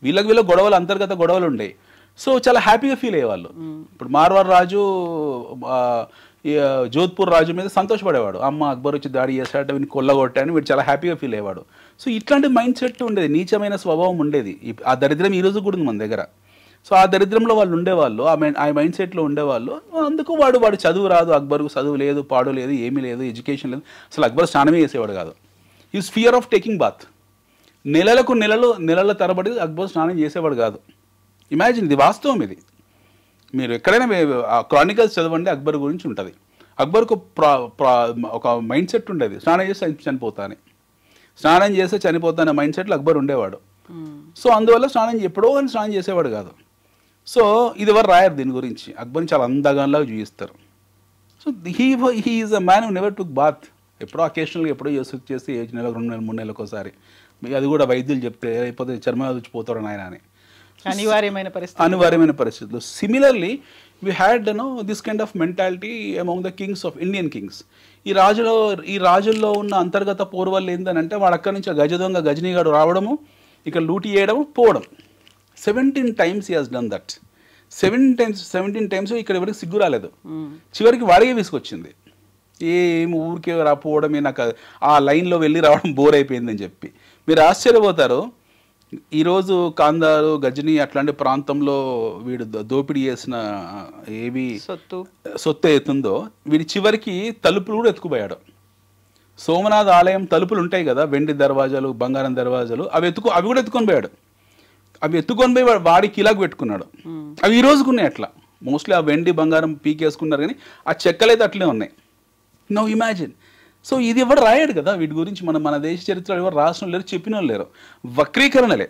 వీళ్ళ గొడవలు అంతర్గత గొడవలు ఉండేవి. సో చాలా హ్యాపీగా ఫీల్ అయ్యేవాళ్ళు. ఇప్పుడు మార్వార్ రాజు జోధ్పూర్ రాజు మీద సంతోషపడేవాడు. అమ్మ అక్బర్ వచ్చి దాడి చేశాడు, వీడిని కొల్లగొట్టాను, వీడు చాలా హ్యాపీగా ఫీల్ అయ్యేవాడు. సో ఇట్లాంటి మైండ్ సెట్ ఉండేది, నీచమైన స్వభావం ఉండేది. ఆ దరిద్రం ఈ రోజు కూడా ఉంది మన దగ్గర. సో ఆ దరిద్రంలో వాళ్ళు ఉండేవాళ్ళు, ఆ మైండ్ సెట్లో ఉండేవాళ్ళు. అందుకు వాడు చదువు రాదు, అక్బర్కు చదువు లేదు, పాడు లేదు, ఏమీ లేదు, ఎడ్యుకేషన్ లేదు. అసలు అక్బర్ స్నానమే చేసేవాడు కాదు. Is fear of taking bath. నెలల తరబడి అక్బర్ స్నానం చేసేవాడు కాదు. ఇమాజిన్, ఇది వాస్తవం. ఇది మీరు ఎక్కడైనా క్రానికల్స్ చదవండి, అక్బర్ గురించి ఉంటుంది. అక్బర్కు ఒక మైండ్ సెట్ ఉండేది, స్నానం చేస్తే చనిపోతాను, స్నానం చేస్తే చనిపోతానే మైండ్ సెట్లో అక్బర్ ఉండేవాడు. సో అందువల్ల ఎప్పుడో అని స్నానం చేసేవాడు కాదు. సో ఇది ఎవరు రాయరు దీని గురించి. అక్బర్ని చాలా అందగాన్లాగా చూపిస్తారు. So he is a man who never took bath. ఎప్పుడో అకేషనల్గా ఎప్పుడో చేసి 1 నెల 2 నెలలు 3 నెలలకు ఒకసారి, అది కూడా వైద్యులు చెప్తే అయిపోతే చర్మ వచ్చిపోతాడు ఆయన అని. అనివార్యమైన పరిస్థితులు. Similarly we had this kind of mentality among the Kings of Indian Kings. ఈ రాజుల్లో ఉన్న అంతర్గత పోర్వల్ ఏంటంటే, వాడు అక్కడి నుంచి గజ దొంగ గజనీగాడు రావడము, ఇక్కడ లూటి చేయడము, పోవడం. 17 times he has done that. 17 times ఇక్కడ ఎవరికి సిగ్గు రాలేదు. చివరికి వాడికే విసుకొచ్చింది. ఏం ఊరికే రాపోవడమే, నాకు ఆ లైన్లో వెళ్ళి రావడం బోర్ అయిపోయిందని చెప్పి. మీరు ఆశ్చర్యపోతారు, ఈరోజు కాందారు గజనీ అట్లాంటి ప్రాంతంలో వీడు దోపిడీ చేసిన ఏవి సొత్తు అవుతుందో, వీడి చివరికి తలుపులు కూడా ఎత్తుకుపోయాడు. సోమనాథ్ ఆలయం తలుపులు ఉంటాయి కదా, వెండి దర్వాజాలు, బంగారం దర్వాజాలు, అవి కూడా ఎత్తుకొని పోయాడు. అవి ఎత్తుకొని పోయి వాడి కిలాకు పెట్టుకున్నాడు. అవి ఈ రోజుకున్నాయి అట్లా. మోస్ట్లీ ఆ వెండి బంగారం పీకేసుకున్నారు, కానీ ఆ చెక్కలు అయితే అట్లే ఉన్నాయి. Now imagine. సో ఇది ఎవరు రాయాడు కదా వీటి గురించి. మన దేశ చరిత్ర ఎవరు రాసిన లేరు, చెప్పిన లేరు. వక్రీకరణలే.